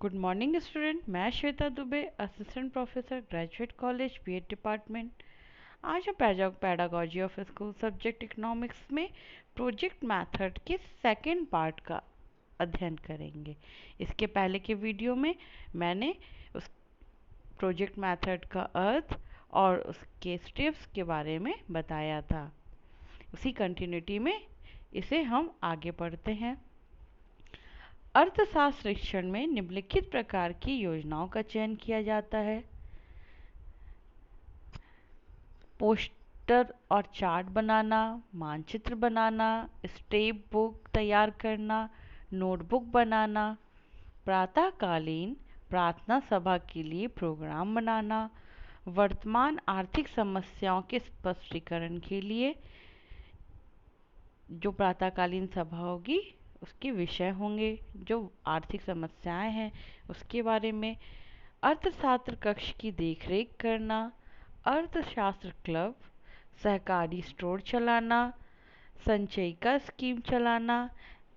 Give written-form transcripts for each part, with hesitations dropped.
Good morning student. मैं Shweta Dubey, assistant professor, graduate college, BEd department. आज हम pedagogy of school subject economics में project method के second part का अध्ययन करेंगे। इसके पहले के वीडियो में मैंने उस प्रोजेक्ट मेथड का अर्थ और उसके स्टेप्स के बारे में बताया था। उसी कंटिन्यूटी में इसे हम आगे पढ़ते हैं। अर्थशास्त्र शिक्षण में निम्नलिखित प्रकार की योजनाओं का चयन किया जाता है। पोस्टर और चार्ट बनाना, मानचित्र बनाना, स्टेप बुक तैयार करना, नोटबुक बनाना, प्रातःकालीन प्रार्थना सभा के लिए प्रोग्राम बनाना, वर्तमान आर्थिक समस्याओं के स्पष्टीकरण के लिए जो प्रातःकालीन सभा होगी उसके विषय होंगे, जो आर्थिक समस्याएं हैं उसके बारे में, अर्थशास्त्र कक्ष की देखरेख करना, अर्थशास्त्र क्लब, सहकारी स्टोर चलाना, संचयिका स्कीम चलाना,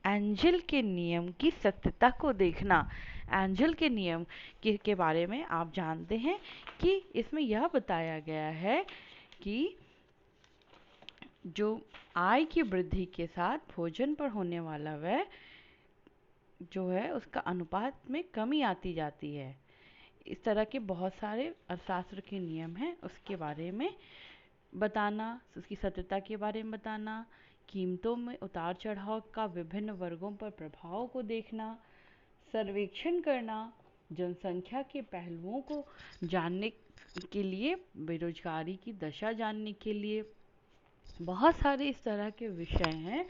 एंजल के नियम की सत्यता को देखना। एंजल के नियम के बारे में आप जानते हैं कि इसमें यह बताया गया है कि जो आय की वृद्धि के साथ भोजन पर होने वाला व्यय जो है उसका अनुपात में कमी आती जाती है। इस तरह के बहुत सारे अर्थशास्त्र के नियम हैं, उसके बारे में बताना, उसकी सत्यता के बारे में बताना, कीमतों में उतार चढ़ाव का विभिन्न वर्गों पर प्रभाव को देखना, सर्वेक्षण करना, जनसंख्या के पहलुओं को जानने के लिए, बेरोजगारी की दशा जानने के लिए, बहुत सारे इस तरह के विषय हैं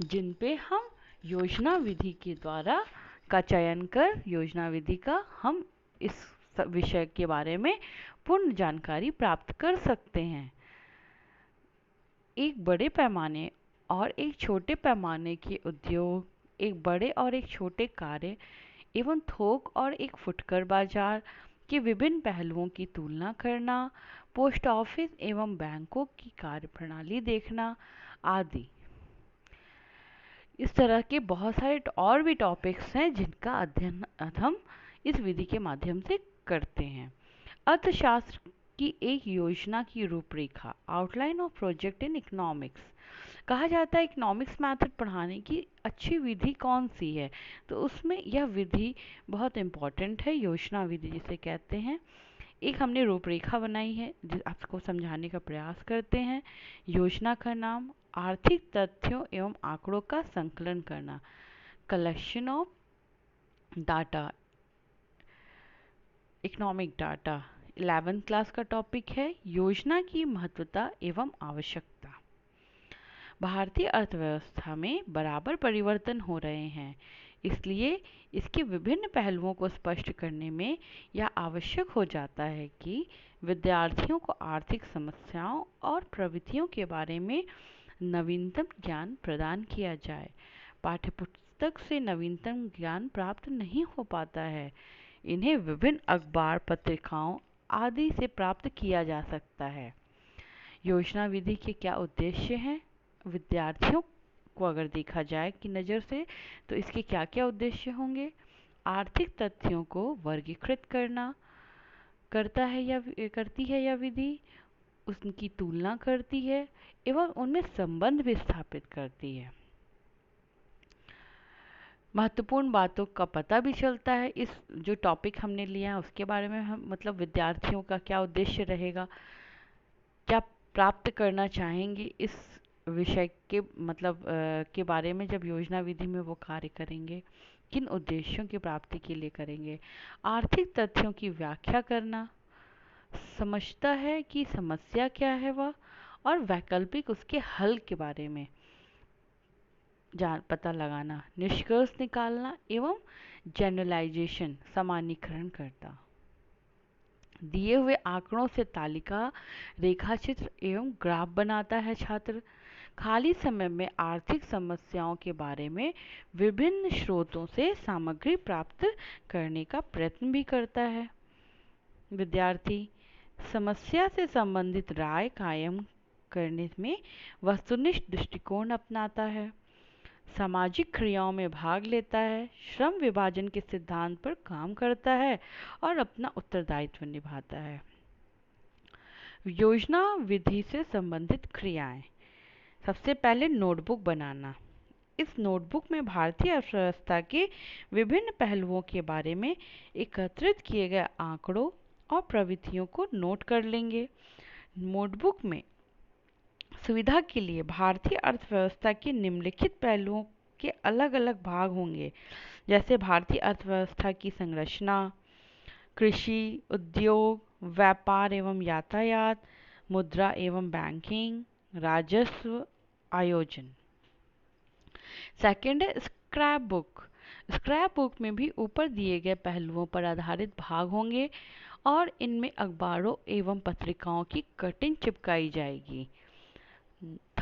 जिन पे हम योजना विधि के द्वारा का चयन कर योजना विधि का हम इस विषय के बारे में पूर्ण जानकारी प्राप्त कर सकते हैं। एक बड़े पैमाने और एक छोटे पैमाने के उद्योग, एक बड़े और एक छोटे कार्य एवं थोक और एक फुटकर बाजार के विभिन्न पहलुओं की तुलना करना, पोस्ट ऑफिस एवं बैंकों की कार्यप्रणाली देखना आदि। इस तरह के बहुत सारे और भी टॉपिक्स हैं जिनका अध्ययन हम इस विधि के माध्यम से करते हैं। अर्थशास्त्र की एक योजना की रूपरेखा, outline of project in economics. कहा जाता है इकोनॉमिक्स मैथड पढ़ाने की अच्छी विधि कौन सी है, तो उसमें यह विधि बहुत इम्पॉर्टेंट है, योजना विधि जिसे कहते हैं। एक हमने रूपरेखा बनाई है जिस आपको समझाने का प्रयास करते हैं। योजना का नाम, आर्थिक तथ्यों एवं आंकड़ों का संकलन करना, collection of data, economic data. 11th class का टॉपिक है योजना की महत्वता एवं आवश्यकता। भारतीय अर्थव्यवस्था में बराबर परिवर्तन हो रहे हैं, इसलिए इसके विभिन्न पहलुओं को स्पष्ट करने में यह आवश्यक हो जाता है कि विद्यार्थियों को आर्थिक समस्याओं और प्रवृत्तियों के बारे में नवीनतम ज्ञान प्रदान किया जाए। पाठ्यपुस्तक से नवीनतम ज्ञान प्राप्त नहीं हो पाता है, इन्हें विभिन्न अखबार, पत्रिकाओं आदि से प्राप्त किया जा सकता है। योजना विधि के क्या उद्देश्य हैं? विद्यार्थियों को अगर देखा जाए कि नज़र से तो इसके क्या क्या उद्देश्य होंगे? आर्थिक तथ्यों को वर्गीकृत करना करता है या करती है यह विधि, उनकी तुलना करती है एवं उनमें संबंध भी स्थापित करती है। महत्वपूर्ण बातों का पता भी चलता है। इस जो टॉपिक हमने लिया है उसके बारे में हम मतलब विद्यार्थियों का क्या उद्देश्य रहेगा, क्या प्राप्त करना चाहेंगे इस विषय के मतलब के बारे में जब योजना विधि में वो कार्य करेंगे, किन उद्देश्यों की प्राप्ति के लिए करेंगे। आर्थिक तथ्यों की व्याख्या करना, समझता है कि समस्या क्या है वह और वैकल्पिक उसके हल के बारे में जान पता लगाना, निष्कर्ष निकालना एवं जनरलाइजेशन सामान्यीकरण करता। दिए हुए आंकड़ों से तालिका, रेखाचित्र एवं ग्राफ बनाता है छात्र। खाली समय में आर्थिक समस्याओं के बारे में विभिन्न स्रोतों से सामग्री प्राप्त करने का प्रयत्न भी करता है। विद्यार्थी समस्या से संबंधित राय कायम करने में वस्तुनिष्ठ दृष्टिकोण अपनाता है। सामाजिक क्रियाओं में भाग लेता है, श्रम विभाजन के सिद्धांत पर काम करता है और अपना उत्तरदायित्व निभाता है। योजना विधि से संबंधित क्रियाएं। सबसे पहले नोटबुक बनाना। इस नोटबुक में भारतीय अर्थव्यवस्था के विभिन्न पहलुओं के बारे में एकत्रित किए गए आंकड़ों और प्रवृत्तियों को नोट कर लेंगे। नोटबुक में सुविधा के लिए भारतीय अर्थव्यवस्था के निम्नलिखित पहलुओं के अलग-अलग भाग होंगे, जैसे भारतीय अर्थव्यवस्था की संरचना, कृषि, उद्योग, व्यापार एवं यातायात, मुद्रा एवं बैंकिंग, राजस्व, आयोजन। सेकंड है स्क्रैप बुक। स्क्रैप बुक में भी ऊपर दिए गए पहलुओं पर आधारित भाग होंगे और इनमें अखबारों एवं पत्रिकाओं की कटिंग चिपकाई जाएगी।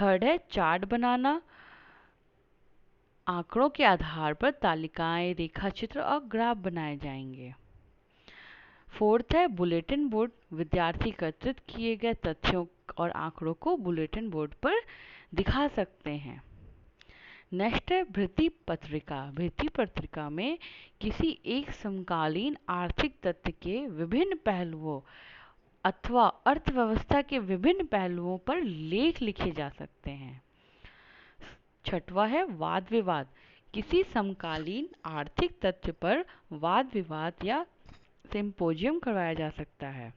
थर्ड है चार्ट बनाना। आंकड़ों के आधार पर तालिकाएं, रेखाचित्र और ग्राफ बनाए जाएंगे। फोर्थ है बुलेटिन बोर्ड। विद्यार्थी एकत्रित किए गए तथ्यों और आंकड़ों को बुलेटिन बोर्ड पर दिखा सकते हैं। नेक्स्ट है भृति पत्रिका। भृति पत्रिका में किसी एक समकालीन आर्थिक तथ्य के विभिन्न पहलुओं अथवा अर्थव्यवस्था के विभिन्न पहलुओं पर लेख लिखे जा सकते हैं। छठवां है वाद विवाद। किसी समकालीन आर्थिक तथ्य पर वाद विवाद या सिंपोजियम करवाया जा सकता है।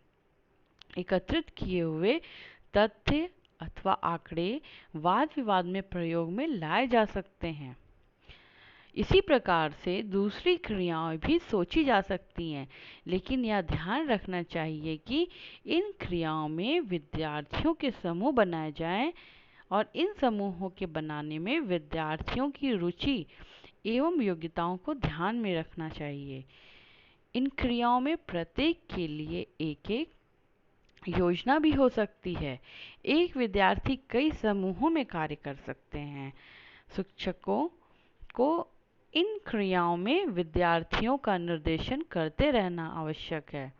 एकत्रित किए हुए तथ्य अथवा आंकड़े वाद विवाद में प्रयोग में लाए जा सकते हैं। इसी प्रकार से दूसरी क्रियाएं भी सोची जा सकती हैं, लेकिन यह ध्यान रखना चाहिए कि इन क्रियाओं में विद्यार्थियों के समूह बनाए जाएं और इन समूहों के बनाने में विद्यार्थियों की रुचि एवं योग्यताओं को ध्यान में रखना चाहिए। इन क्रियाओं में प्रत्येक के लिए एक एक योजना भी हो सकती है। एक विद्यार्थी कई समूहों में कार्य कर सकते हैं। शिक्षकों को इन क्रियाओं में विद्यार्थियों का निर्देशन करते रहना आवश्यक है।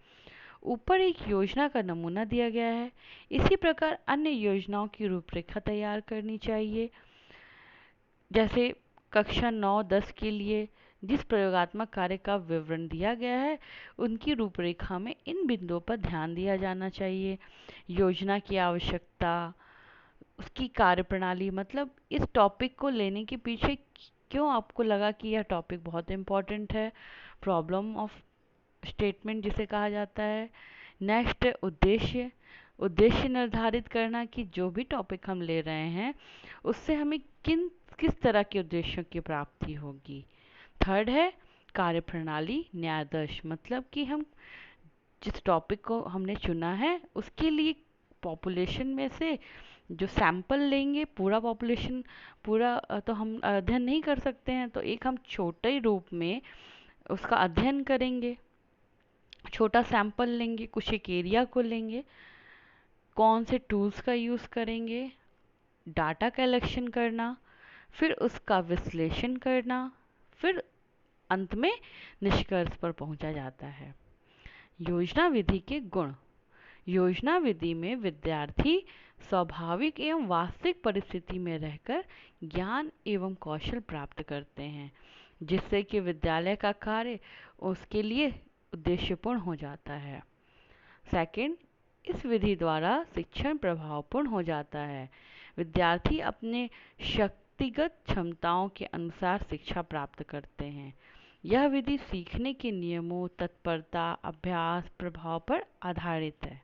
ऊपर एक योजना का नमूना दिया गया है। इसी प्रकार अन्य योजनाओं की रूपरेखा तैयार करनी चाहिए। जैसे कक्षा 9-10 के लिए जिस प्रयोगात्मक कार्य का विवरण दिया गया है, उनकी रूपरेखा में इन बिंदुओं पर ध्यान दिया जाना चाहिए। योजना की आवश्यकता, उसकी कार्यप्रणाली, मतलब इस टॉपिक को लेने के पीछे क्यों आपको लगा कि यह टॉपिक बहुत इम्पोर्टेंट है। प्रॉब्लम ऑफ स्टेटमेंट जिसे कहा जाता है। नेक्स्ट उद्देश्य। उद्देश्य निर्धारित करना कि जो भी टॉपिक हम ले रहे हैं उससे हमें किस तरह के उद्देश्यों की प्राप्ति होगी। थर्ड है कार्यप्रणाली न्यायाधीश, मतलब कि हम जिस टॉपिक को हमने चुना है उसके लिए पॉपुलेशन में से जो सैंपल लेंगे, पूरा पॉपुलेशन पूरा तो हम अध्ययन नहीं कर सकते हैं, तो एक हम छोटे रूप में उसका अध्ययन करेंगे। छोटा सैंपल लेंगे, कुछ एक एरिया को लेंगे, कौन से टूल्स का यूज़ करेंगे, डाटा कलेक्शन करना, फिर उसका विश्लेषण करना, फिर अंत में निष्कर्ष पर पहुंचा जाता है। योजना विधि के गुण। योजना विधि में विद्यार्थी स्वाभाविक एवं वास्तविक परिस्थिति में रहकर ज्ञान एवं कौशल प्राप्त करते हैं, जिससे कि विद्यालय का कार्य उसके लिए उद्देश्यपूर्ण हो जाता है। सेकंड, इस विधि द्वारा शिक्षण प्रभावपूर्ण हो जाता है। विद्यार्थी अपने व्यक्तिगत क्षमताओं के अनुसार शिक्षा प्राप्त करते हैं। यह विधि सीखने के नियमों, तत्परता, अभ्यास, प्रभाव पर आधारित है।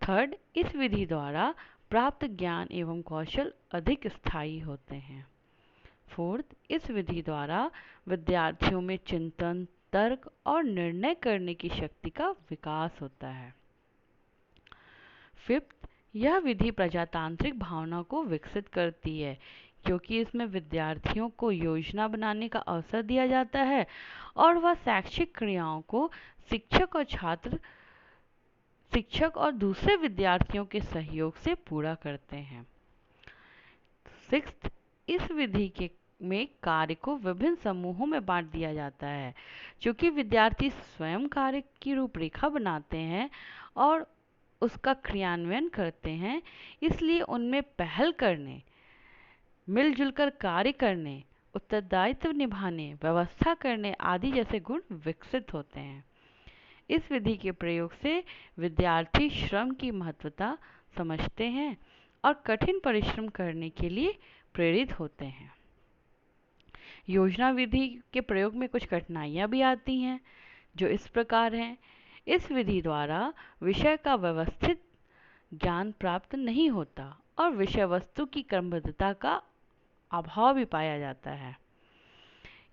थर्ड, इस विधि द्वारा प्राप्त ज्ञान एवं कौशल अधिक स्थायी होते हैं। फोर्थ, इस विधि द्वारा विद्यार्थियों में चिंतन, तर्क और निर्णय करने की शक्ति का विकास होता है। फिफ्थ, यह विधि प्रजातांत्रिक भावना को विकसित करती है, क्योंकि इसमें विद्यार्थियों को योजना बनाने का अवसर दिया जाता है और वह शैक्षिक क्रियाओं को शिक्षक और दूसरे विद्यार्थियों के सहयोग से पूरा करते हैं। सिक्स्थ, इस विधि में कार्य को विभिन्न समूहों में बांट दिया जाता है। चूंकि विद्यार्थी स्वयं कार्य की रूपरेखा बनाते हैं और उसका क्रियान्वयन करते हैं, इसलिए उनमें पहल करने, मिलजुल कर कार्य करने उत्तरदायित्व निभाने, व्यवस्था करने आदि जैसे गुण विकसित होते हैं। इस विधि के प्रयोग से विद्यार्थी श्रम की महत्वता समझते हैं और कठिन परिश्रम करने के लिए प्रेरित होते हैं। योजना विधि के प्रयोग में कुछ कठिनाइयाँ भी आती हैं, जो इस प्रकार हैं। इस विधि द्वारा विषय का व्यवस्थित ज्ञान प्राप्त नहीं होता और विषय वस्तु की क्रमबद्धता का अभाव भी पाया जाता है।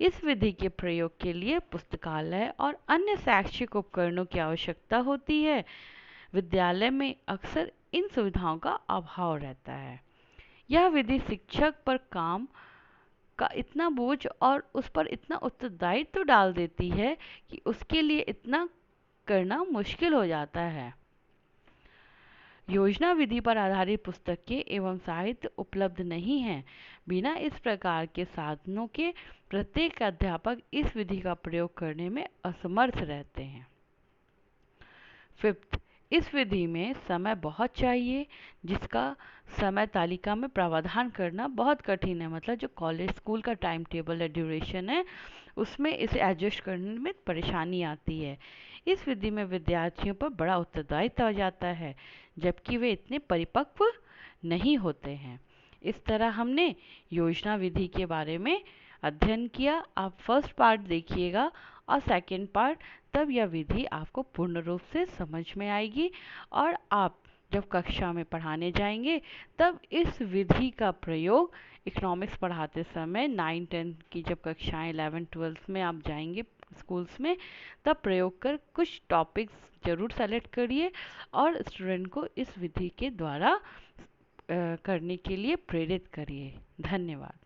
इस विधि के प्रयोग के लिए पुस्तकालय और अन्य शैक्षिक उपकरणों की आवश्यकता होती है। विद्यालय में अक्सर इन सुविधाओं का अभाव रहता है। यह विधि शिक्षक पर काम का इतना बोझ और उस पर इतना उत्तरदायित्व तो डाल देती है कि उसके लिए इतना करना मुश्किल हो जाता है। योजना विधि पर आधारित पुस्तकें एवं साहित्य उपलब्ध नहीं है। बिना इस प्रकार के साधनों के प्रत्येक अध्यापक इस विधि का प्रयोग करने में असमर्थ रहते हैं। फिफ्थ, इस विधि में समय बहुत चाहिए, जिसका समय तालिका में प्रावधान करना बहुत कठिन है। मतलब जो कॉलेज स्कूल का टाइम टेबल है, ड्यूरेशन है, उसमें इसे एडजस्ट करने में परेशानी आती है। इस विधि में विद्यार्थियों पर बड़ा उत्तरदायित्व आ जाता है, जबकि वे इतने परिपक्व नहीं होते हैं। इस तरह हमने योजना विधि के बारे में अध्ययन किया। आप फर्स्ट पार्ट देखिएगा और सेकंड पार्ट, तब यह विधि आपको पूर्ण रूप से समझ में आएगी और आप जब कक्षा में पढ़ाने जाएंगे तब इस विधि का प्रयोग इकोनॉमिक्स पढ़ाते समय 9-10 की जब कक्षाएं 11-12 में आप जाएंगे स्कूल्स में, तब प्रयोग कर कुछ टॉपिक्स जरूर सेलेक्ट करिए और स्टूडेंट को इस विधि के द्वारा करने के लिए प्रेरित करिए। धन्यवाद।